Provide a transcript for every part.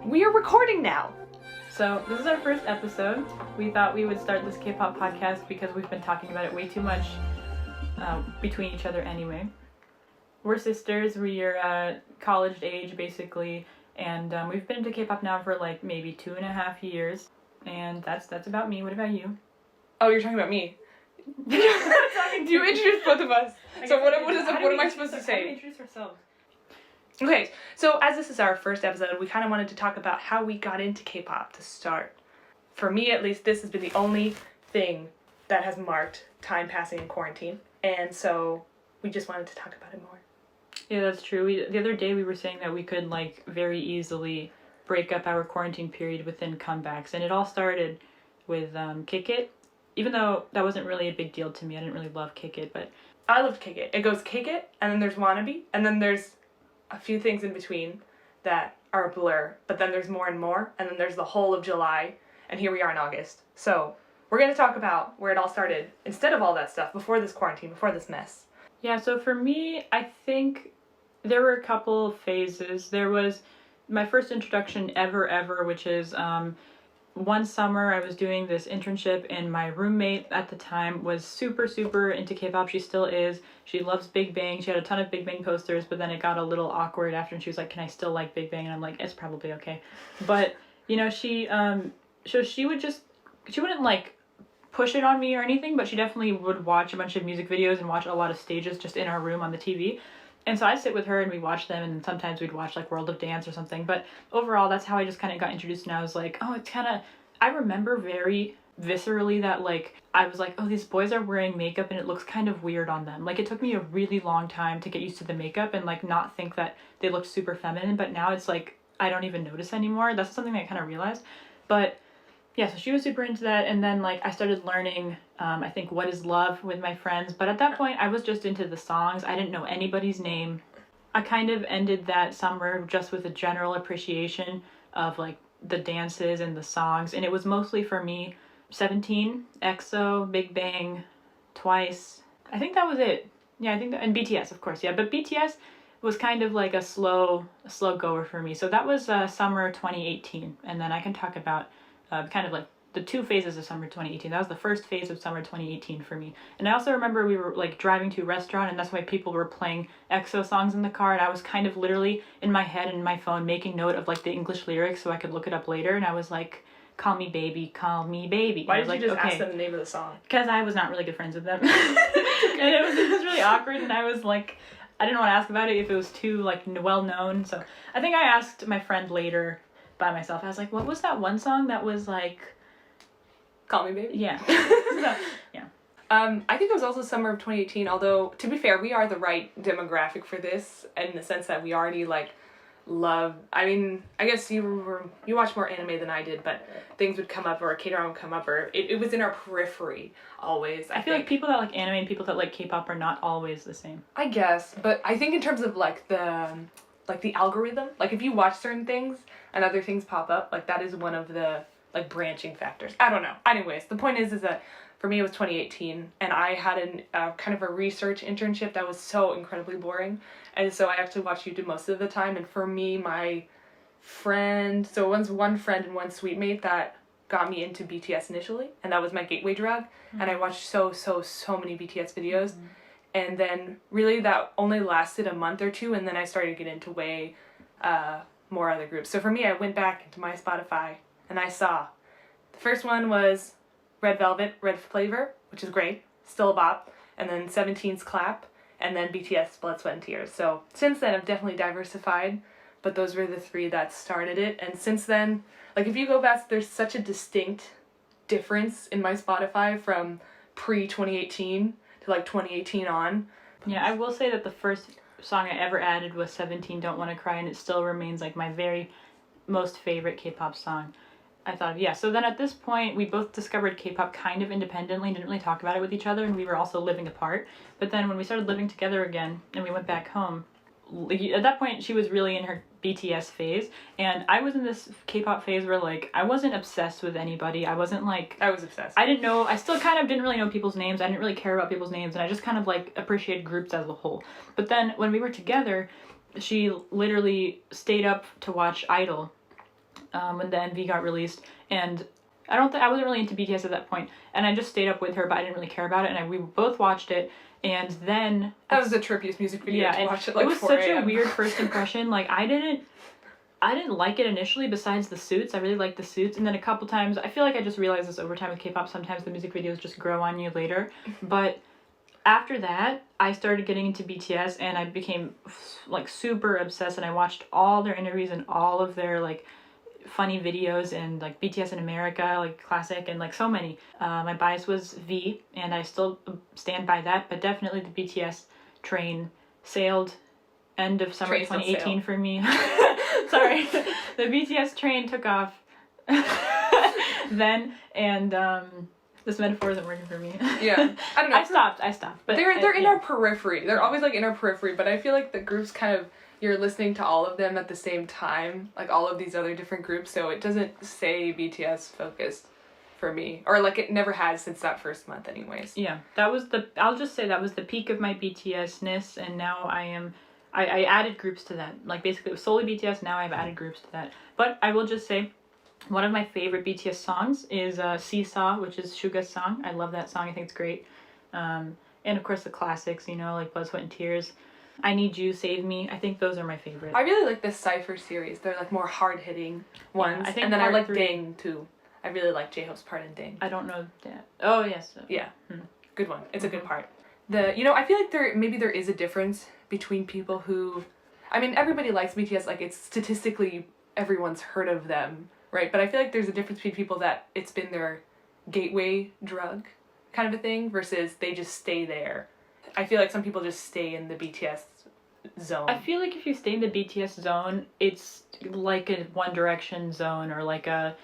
We are recording now! So, this is our first episode. We thought we would start this K-pop podcast because we've been talking about it way too much between each other anyway. We're sisters, we are college age basically, and we've been into K-pop now for like maybe 2.5 years. And that's about me. What about you? Oh, you're talking about me. You introduced both of us. So what am I supposed to say? How do we introduce ourselves? Okay, so as this is our first episode, we kind of wanted to talk about how we got into K-pop to start. For me, at least, this has been the only thing that has marked time passing in quarantine. And so we just wanted to talk about it more. Yeah, that's true. The other day we were saying that we could like very easily break up our quarantine period within comebacks. And it all started with Kick It. Even though that wasn't really a big deal to me. I didn't really love Kick It, but I loved Kick It. It goes Kick It, and then there's Wannabe, and then there's a few things in between that are a blur, but then there's more and more, and then there's the whole of July, and here we are in August. So we're going to talk about where it all started instead of all that stuff before this quarantine, before this mess. Yeah, so for me, I think there were a couple of phases. There was my first introduction ever, which is one summer I was doing this internship, and my roommate at the time was super into K-pop. She still is. She loves Big Bang. She had a ton of Big Bang posters, but then it got a little awkward after, and she was like, can I still like Big Bang? And I'm like, it's probably okay. But, you know, she wouldn't like push it on me or anything, but she definitely would watch a bunch of music videos and watch a lot of stages just in our room on the TV. And so I'd sit with her and we watch them, and sometimes we'd watch like World of Dance or something. But overall, that's how I just kind of got introduced, and I was like, oh, it's kind of, I remember very viscerally that like, I was like, oh, these boys are wearing makeup and it looks kind of weird on them. Like, it took me a really long time to get used to the makeup and like not think that they looked super feminine, but now it's like, I don't even notice anymore. That's something that I kind of realized. But yeah, so she was super into that, and then like I started learning, I think, What Is Love with my friends, but at that point I was just into the songs. I didn't know anybody's name. I kind of ended that summer just with a general appreciation of like the dances and the songs, and it was mostly for me 17, EXO, Big Bang, Twice. I think that was it. Yeah, I think that, and BTS, of course, yeah, but BTS was kind of like a slow goer for me. So that was summer 2018, and then I can talk about kind of like the two phases of summer 2018. That was the first phase of summer 2018 for me. And I also remember we were like driving to a restaurant, and that's why people were playing EXO songs in the car, and I was kind of literally in my head and my phone making note of like the English lyrics so I could look it up later, and I was like, call me baby, call me baby. Why did you just ask them the name of the song? Because I was not really good friends with them. And it was really awkward, and I was like, I didn't want to ask about it if it was too like well known. So I think I asked my friend later by myself. I was like, what was that one song that was like, Call Me Baby? Yeah. So, yeah. I think it was also summer of 2018, although to be fair, we are the right demographic for this in the sense that we already like love, I mean, I guess you watch more anime than I did, but things would come up, or a K-drama would come up, or it was in our periphery always. I feel like people that like anime and people that like K-pop are not always the same. I guess, but I think in terms of like the algorithm, like if you watch certain things and other things pop up, like that is one of the like branching factors. I don't know. Anyways, the point is that for me it was 2018, and I had kind of a research internship that was so incredibly boring, and so I actually watched YouTube most of the time. And for me, my friend, so it was one friend and one sweet mate that got me into BTS initially, and that was my gateway drug. Mm-hmm. And I watched so many BTS videos. Mm-hmm. And then really that only lasted a month or two, and then I started to get into way more other groups. So for me, I went back into my Spotify, and I saw the first one was Red Velvet, Red Flavor, which is great, still a bop, and then 17's Clap, and then BTS Blood, Sweat, and Tears. So since then, I've definitely diversified, but those were the three that started it. And since then, like if you go back, there's such a distinct difference in my Spotify from pre-2018 to like 2018 on. Yeah, I will say that the first song I ever added was 17, Don't Wanna Cry, and it still remains like my very most favorite K-pop song. I thought, yeah, so then at this point, we both discovered K-pop kind of independently and didn't really talk about it with each other, and we were also living apart. But then when we started living together again, and we went back home, at that point, she was really in her BTS phase, and I was in this K-pop phase where, like, I wasn't obsessed with anybody. I wasn't, like... I was obsessed. I still kind of didn't really know people's names. I didn't really care about people's names, and I just kind of, like, appreciated groups as a whole. But then, when we were together, she literally stayed up to watch Idol. when the MV got released, and I wasn't really into BTS at that point, and I just stayed up with her, but I didn't really care about it, and we both watched it, and then that was the trippiest music video to watch at like 4 a.m. It was such a weird first impression. Like I didn't like it initially, besides the suits. I really liked the suits, and then a couple times, I feel like I just realized this over time with K-pop, sometimes the music videos just grow on you later, but after that, I started getting into BTS, and I became like super obsessed, and I watched all their interviews and all of their like funny videos, and like BTS in America, like classic, and like so many. My bias was V, and I still stand by that, but definitely the BTS train sailed end of summer 2018 for me. Sorry. The BTS train took off then, and this metaphor isn't working for me. Yeah. I don't know. I stopped. But they're in our periphery. They're always like in our periphery, but I feel like the groups kind of, you're listening to all of them at the same time, like all of these other different groups, so it doesn't say BTS focused for me. Or like it never has since that first month anyways. Yeah. I'll just say that was the peak of my BTS-ness, and now I added groups to that. Like basically it was solely BTS, now I've added groups to that. But I will just say, one of my favorite BTS songs is Seesaw, which is Suga's song. I love that song. I think it's great. And of course the classics, like Blood, Sweat, and Tears. I Need You, Save Me. I think those are my favorite. I really like the Cypher series. They're like more hard-hitting ones. Yeah, I think and then I like 3. Ding too. I really like J-Hope's part in Ding. I don't know that. Oh, yes. Yeah. Good one. It's a good part. I feel like there is a difference between people who, I mean, everybody likes BTS, like it's statistically everyone's heard of them, right? But I feel like there's a difference between people that it's been their gateway drug kind of a thing versus they just stay there. I feel like some people just stay in the BTS zone. I feel like if you stay in the BTS zone, it's like a One Direction zone or like a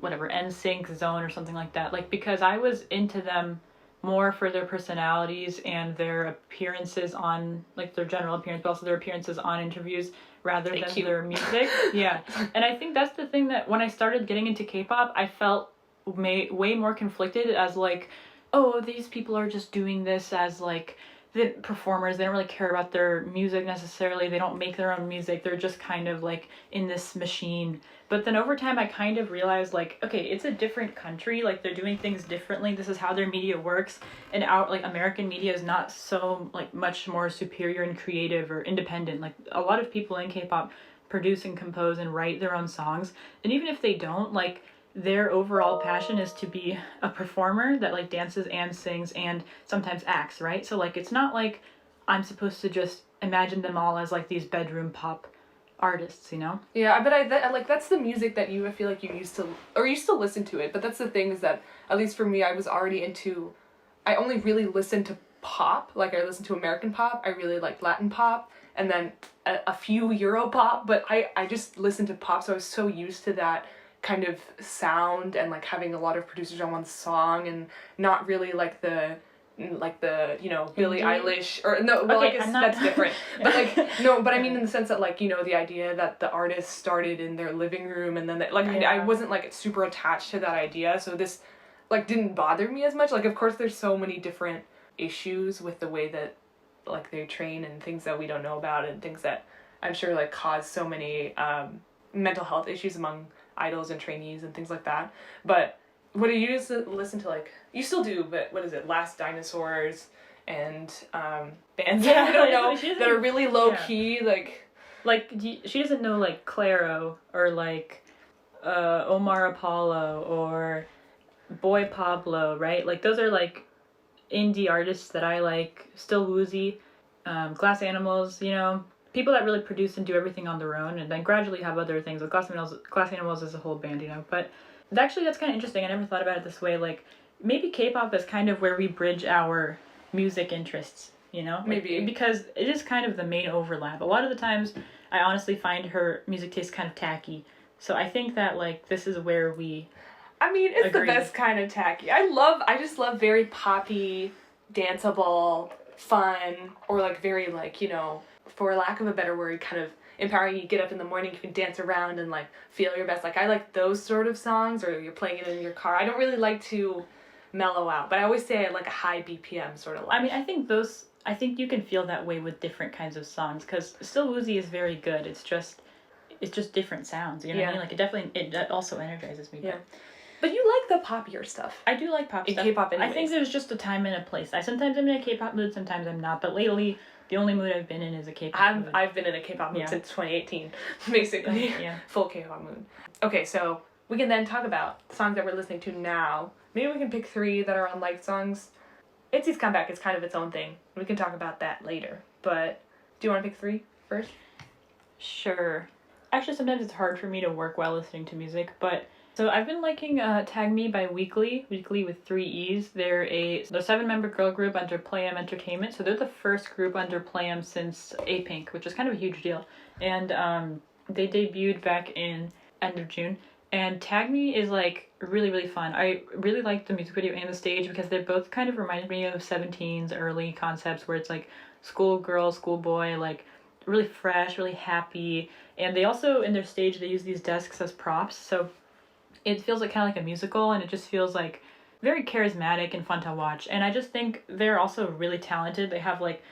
whatever NSYNC zone or something like that. Like because I was into them more for their personalities and their appearances on, like their general appearance, but also their appearances on interviews rather than their music. Yeah. And I think that's the thing that when I started getting into K-pop, I felt way more conflicted as like, oh, these people are just doing this as like the performers. They don't really care about their music necessarily. They don't make their own music. They're just kind of like in this machine. But then over time I kind of realized like, okay, it's a different country. Like they're doing things differently. This is how their media works. And like American media is not so like much more superior and creative or independent. Like a lot of people in K-pop produce and compose and write their own songs. And even if they don't, like their overall passion is to be a performer that like dances and sings and sometimes acts, right? So like it's not like I'm supposed to just imagine them all as like these bedroom pop artists, Yeah, but like that's the music that I feel like you still listen to it, but that's the thing is that at least for me I was already into, I only really listened to pop. Like I listened to American pop, I really liked Latin pop, and then a few Euro pop, but I just listened to pop, so I was so used to that kind of sound and like having a lot of producers on one song and not really like the Billie Eilish or no, well, okay, I guess that's different. But like no, but I mean in the sense that like the idea that the artist started in their living room and then I wasn't like super attached to that idea, so this like didn't bother me as much. Like of course there's so many different issues with the way that like they train and things that we don't know about and things that I'm sure like cause so many mental health issues among idols and trainees and things like that. But what do you used to listen to? Like you still do, but what is it? Last Dinosaurs and bands that I don't know that are really low key. Like she doesn't know like Claro or like Omar Apollo or Boy Pablo, right? Like those are like indie artists that I like. Still Woozy, Glass Animals, people that really produce and do everything on their own, and then gradually have other things. Like Glass Animals is a whole band, But actually, that's kind of interesting. I never thought about it this way. Like maybe K-pop is kind of where we bridge our music interests. Maybe because it is kind of the main overlap. A lot of the times, I honestly find her music taste kind of tacky. So I think that like this is where we. I mean, it's agree. The best kind of tacky. I just love very poppy, danceable, fun, or like very like for lack of a better word, kind of empowering. You get up in the morning, you can dance around and like feel your best. Like I like those sort of songs, or you're playing it in your car. I don't really like to mellow out, but I always say I like a high BPM sort of life. I mean, I think you can feel that way with different kinds of songs, because Still Woozy is very good. It's just it's just different sounds, you know what I mean? Like, it also energizes me. Yeah. But you like the poppier stuff. I do like pop stuff. K-pop anyways. I think there's just a time and a place. Sometimes I'm in a K-pop mood, sometimes I'm not. But lately, the only mood I've been in is a K-pop mood. I've been in a K-pop mood since 2018, basically. Yeah. Full K-pop mood. Okay, so we can then talk about the songs that we're listening to now. Maybe we can pick 3 that are unliked songs. ITZY's comeback is kind of its own thing. We can talk about that later. But do you want to pick 3 first? Sure. Actually, sometimes it's hard for me to work while listening to music, but... So I've been liking Tag Me by Weekly with 3 E's. They're a 7-member girl group under Playam Entertainment. So they're the first group under Playam since A-Pink, which is kind of a huge deal. And they debuted back in end of June. And Tag Me is like really, really fun. I really like the music video and the stage because they both kind of reminded me of 17's early concepts where it's like schoolgirl, schoolboy, like really fresh, really happy. And they also, in their stage, they use these desks as props. So it feels like kind of like a musical, and it just feels like very charismatic and fun to watch. And I just think they're also really talented. They have like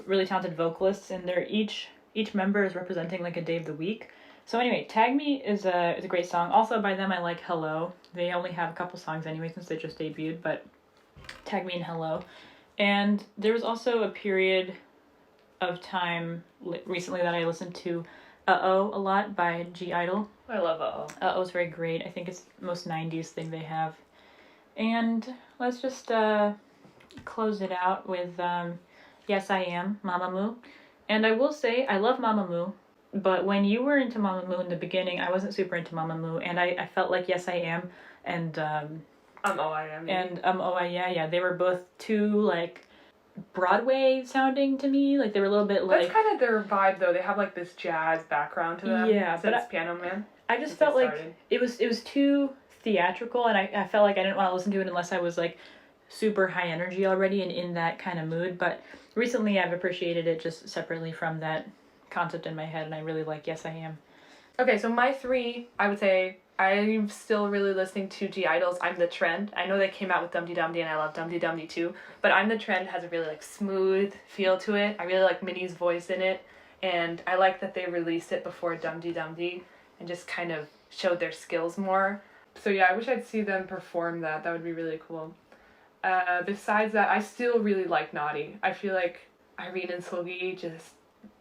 really talented vocalists, and they're each member is representing like a day of the week. So anyway, Tag Me is a great song. Also by them I like Hello. They only have a couple songs anyway since they just debuted, but Tag Me and Hello. And there was also a period of time recently that I listened to Uh-Oh a lot by G-Idol. I love Uh-Oh. Uh-Oh's very great. I think it's the most 90s thing they have. And let's just close it out with Yes I Am, Mamamoo. And I will say, I love Mamamoo, but when you were into Mamamoo in the beginning, I wasn't super into Mamamoo, and I felt like Yes I Am and Oh I Am. And Oh I Yeah, they were both too like Broadway sounding to me. Like they were a little bit like... That's kind of their vibe though. They have like this jazz background to them. Yeah, but it's Piano Man. I just felt like it was too theatrical, and I felt like I didn't want to listen to it unless I was like super high energy already and in that kind of mood. But recently I've appreciated it just separately from that concept in my head, and I really like Yes I Am. Okay, so my 3, I would say I'm still really listening to G-Idol's I'm the Trend. I know they came out with Dum Dee Dum Dee and I love Dum Dee Dum Dee too, but I'm the Trend has a really like smooth feel to it. I really like Minnie's voice in it, and I like that they released it before Dum Dee Dum Dee and just kind of showed their skills more. So yeah, I wish I'd see them perform that. That would be really cool. Besides that, I still really like Naughty. I feel like Irene and Seulgi just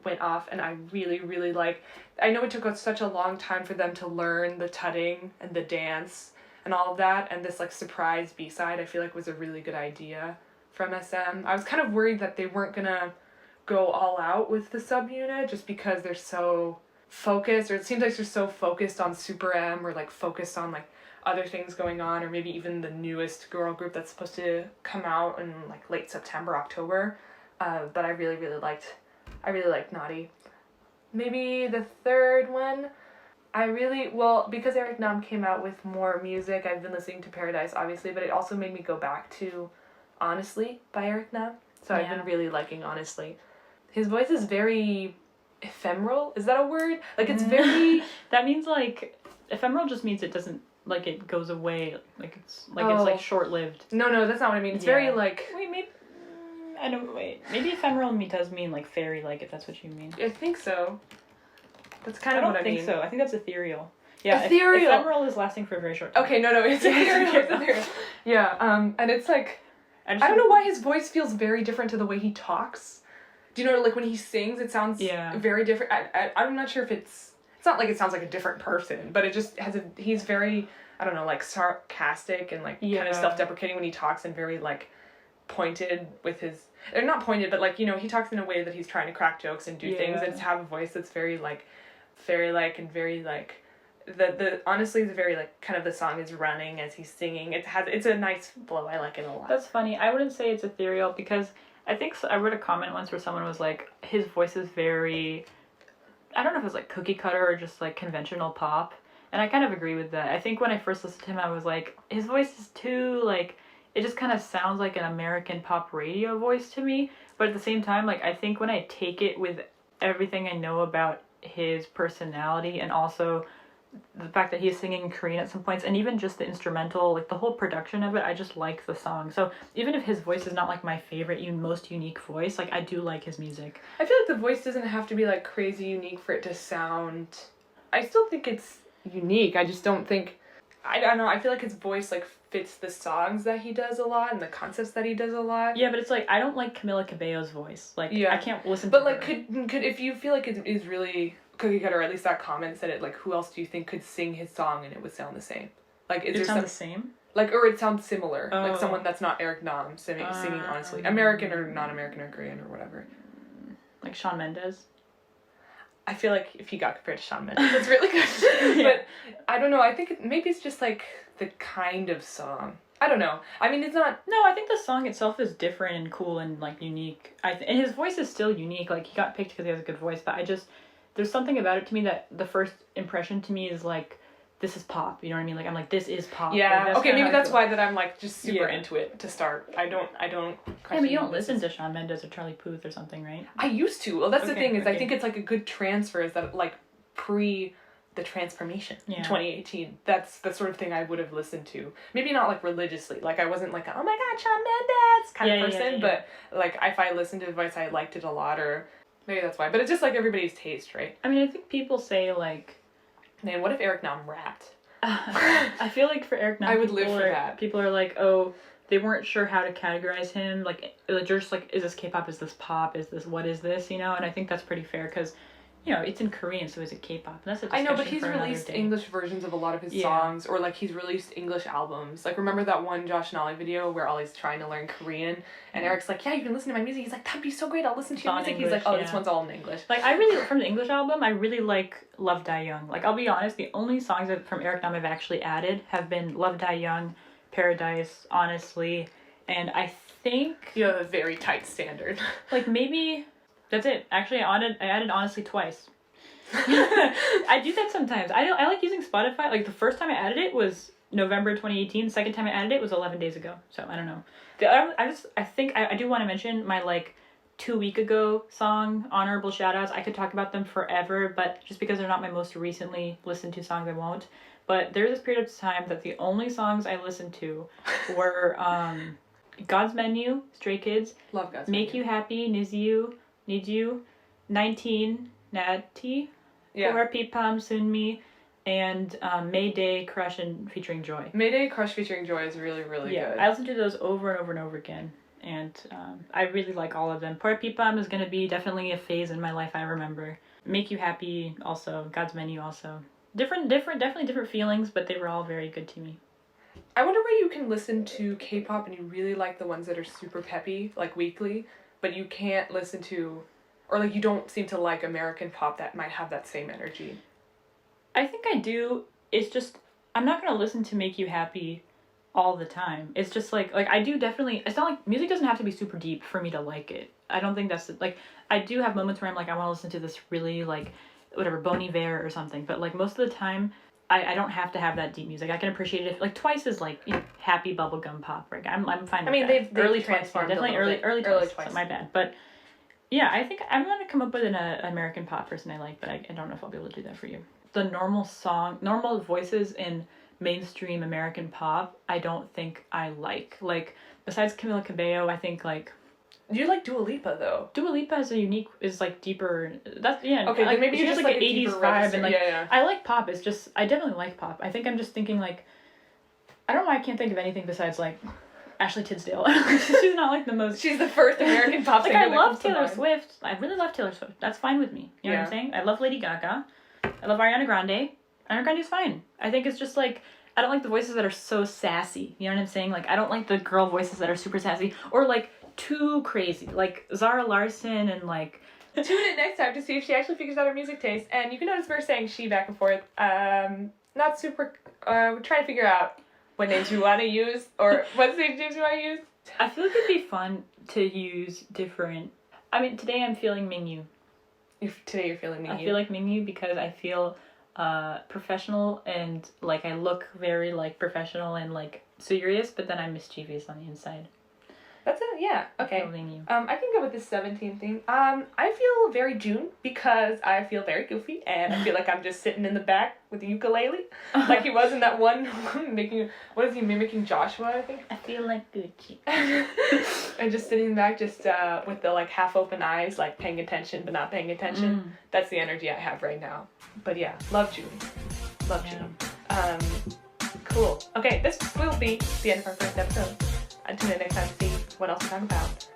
went off, and I really, really like... I know it took us such a long time for them to learn the tutting and the dance and all of that, and this like surprise B-side I feel like was a really good idea from SM. I was kind of worried that they weren't gonna go all out with the subunit just because they're so focused, or it seems like they're so focused on Super M, or like focused on like other things going on, or maybe even the newest girl group that's supposed to come out in like late September, October. But I really, really liked Naughty. Maybe the third one, because Eric Nam came out with more music, I've been listening to Paradise, obviously, but it also made me go back to Honestly by Eric Nam. So I've been really liking Honestly. His voice is very ephemeral. Is that a word? Like, it's very... That means, like, ephemeral just means it doesn't, like, it goes away. Like, it's like short-lived. No, that's not what I mean. It's very, like... Wait, maybe... Maybe ephemeral does mean like fairy-like, if that's what you mean. I think so. That's kind of what I mean. I don't think so. I think that's ethereal. Yeah, ethereal. Ephemeral is lasting for a very short time. Okay, no, it's ethereal. Yeah, and it's like, I don't know why his voice feels very different to the way he talks. Do you know, like when he sings, it sounds very different. I'm not sure if it's not like it sounds like a different person, but it just he's very, I don't know, like sarcastic and like kind of self-deprecating when he talks, and very like pointed with his... They're not pointed, but like, you know, he talks in a way that he's trying to crack jokes and do things, and to have a voice that's very like fairy-like and very like the honestly the very like kind of the song is running as he's singing. It's a nice flow. I like it a lot. That's funny. I wouldn't say it's ethereal, because I think I read a comment once where someone was like, his voice is very, I don't know if it's like cookie cutter or just like conventional pop, and I kind of agree with that. I think when I first listened to him, I was like, his voice is too like, it just kind of sounds like an American pop radio voice to me. But at the same time, like, I think when I take it with everything I know about his personality, and also the fact that he's singing in Korean at some points, and even just the instrumental, like the whole production of it, I just like the song. So even if his voice is not like my favorite, most unique voice, like I do like his music. I feel like the voice doesn't have to be like crazy unique for it to sound I still think it's unique. I just don't think, I don't know, I feel like his voice like fits the songs that he does a lot and the concepts that he does a lot. Yeah, but it's like I don't like Camila Cabello's voice. Like I can't listen. But to like, her. could if you feel like it is really cookie cutter, or at least that comment said it. Like, who else do you think could sing his song and it would sound the same? Like, is it there sound the same? Like, or it sounds similar. Like Oh. someone that's not Eric Nam singing honestly, American or non-American or Korean or whatever. Like Shawn Mendes. I feel like if he got compared to Shawn Mendes, that's really good. Yeah. But I don't know. I think maybe it's just like the kind of song. I don't know. I mean, it's not. No, I think the song itself is different and cool and like unique. And his voice is still unique. Like he got picked because he has a good voice, but there's something about it to me that the first impression to me is like, this is pop. You know what I mean? Like I'm like, this is pop. Yeah. Like, Okay. Maybe that's why that I'm like just super Yeah. into it to start. I don't. Yeah, but you don't listen to Shawn Mendes or Charlie Puth or something, right? I used to. Well, that's the Okay, thing is I okay. think it's like a good transfer. Is that like pre the transformation in 2018? That's the sort of thing I would have listened to. Maybe not like religiously. Like I wasn't like, oh my god, Shawn Mendes kind of person. But like if I listened to advice, I liked it a lot, or maybe that's why. But it's just like everybody's taste, right? I mean, I think people say like, man, what if Eric Nam rapped? I feel like for Eric Nam, I would live for that. People are like, oh, they weren't sure how to categorize him. Like you're just like, is this K-pop? Is this pop? Is this, what is this? You know? And I think that's pretty fair because, you know, it's in Korean, so is it K-pop? And that's a discussion I know, but he's for another released day. English versions of a lot of his songs, or like he's released English albums. Like remember that one Josh Nolly video where Ollie's trying to learn Korean, and Eric's like, yeah, you can listen to my music. He's like, that'd be so great. I'll listen to your music. He's like, oh, this one's all in English. Like I really, from the English album, I really like Love Die Young. Like I'll be honest, the only songs from Eric Nam I've actually added have been Love Die Young, Paradise, Honestly, and I think You have a very tight standard. like maybe that's it. Actually, I added Honestly twice. I do that sometimes. I like using Spotify. Like the first time I added it was November 2018. The second time I added it was 11 days ago. So I don't know. I think I do want to mention my like 2 week ago song, Honorable Shoutouts. I could talk about them forever, but just because they're not my most recently listened to songs, I won't. But there's this period of time that the only songs I listened to were God's Menu, Stray Kids, Love God's Make Menu. You Happy, Need You, 19, Natty, Poor Pipam, Sunmi, and Mayday, Crush, and featuring Joy. Mayday Crush featuring Joy is really, really good. I listened to those over and over and over again, and I really like all of them. Poor Pipam is going to be definitely a phase in my life I remember. Make You Happy also, God's Menu also. Definitely different feelings, but they were all very good to me. I wonder why you can listen to K-pop and you really like the ones that are super peppy, like weekly, but you can't listen to, or like you don't seem to like American pop that might have that same energy. I think I do. It's just, I'm not going to listen to Make You Happy all the time. It's just like I do definitely, it's not like, music doesn't have to be super deep for me to like it. I don't think that's, like, I do have moments where I'm like, I want to listen to this really, like, whatever, Bon Iver or something, but like most of the time, I don't have to have that deep music. I can appreciate it. Like Twice is like, you know, happy bubblegum pop. Right? I'm fine. I mean, with that. they've early transformed Twice, definitely early Twice. Twice. My bad, but yeah, I think I'm gonna come up with an American pop person I like, but I don't know if I'll be able to do that for you. The normal voices in mainstream American pop, I don't think I like. Like besides Camila Cabello, I think like. You like Dua Lipa though. Dua Lipa is like deeper. That's Okay, like, then maybe she you has just like like an a 80s deeper vibe register. and like Yeah. I like pop. It's just I definitely like pop. I think I'm just thinking like I don't know why I can't think of anything besides like Ashley Tisdale. She's not like the most. She's the first American pop Like singer. I that love comes to Taylor mind. Swift. I really love Taylor Swift. That's fine with me. You know what I'm saying? I love Lady Gaga. I love Ariana Grande. Ariana Grande's fine. I think it's just like I don't like the voices that are so sassy. You know what I'm saying? Like I don't like the girl voices that are super sassy or like too crazy. Like Zara Larson and like. Tune in next time to see if she actually figures out her music taste. And you can notice we're saying she back and forth. Not super. We're trying to figure out what names we want to use or what names we want to use. I feel like it'd be fun to use different. I mean, today I'm feeling Mingyu. Today you're feeling Mingyu. I feel like Mingyu because I feel professional and like I look very like professional and like serious, but then I'm mischievous on the inside. That's it. Yeah. Okay. Building you. I can go with the 17 thing. I feel very June because I feel very goofy and I feel like I'm just sitting in the back with the ukulele, like he was in that one making. What is he mimicking? Joshua, I think. I feel like Gucci. And just sitting back, just with the like half open eyes, like paying attention but not paying attention. That's the energy I have right now. But yeah, love June. Love June. Cool. Okay, this will be the end of our first episode. Tune in next time to see what else we talk about.